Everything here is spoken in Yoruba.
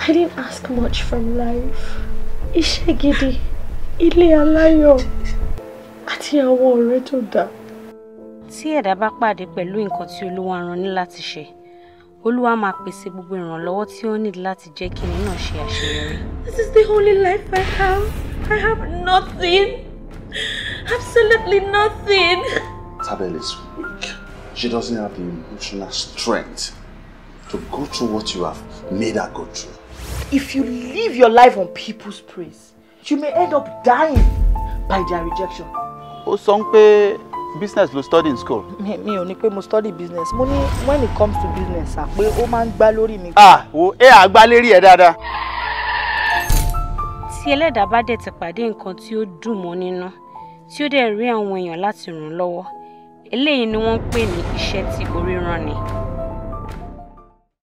I didn't ask much from life. Iṣẹ́ gidi, ilé aláyọ̀, àti àwọn ọ̀rẹ́ tó dáa. Tí ẹ̀dá bá pàdé pẹ̀lú nǹkan tí Olúwa rán ní láti ṣe, Olúwa máa pèsè gbogbo ìrànlọ́wọ́ tí ó ní láti jẹ́ kí ẹni náà ṣe àṣeyọrí. This is the only life I have. I have nothing. Absolutely nothing. Tabel is weak. She doesn't have the emotional strength to go through what you have made her go through. If you live your life on people's praise, you may end up dying by their rejection. Ó sọ pé business ló study in school. Mi ò ní pé mo study business. Mo ní when it comes to business, pé ó máa ń gbá lórí mi. Wo àgbá lérí ẹ dáadáa. Tí ẹlẹ́dàá bá dẹ̀ ti pàdé nǹkan tí ó dùn mọ́ nínú, tí ó dẹ̀ rí àwọn èèyàn láti ràn lọ́wọ́, eléyìí ni wọ́n ń pè ní iṣẹ́ tí orí rán ni.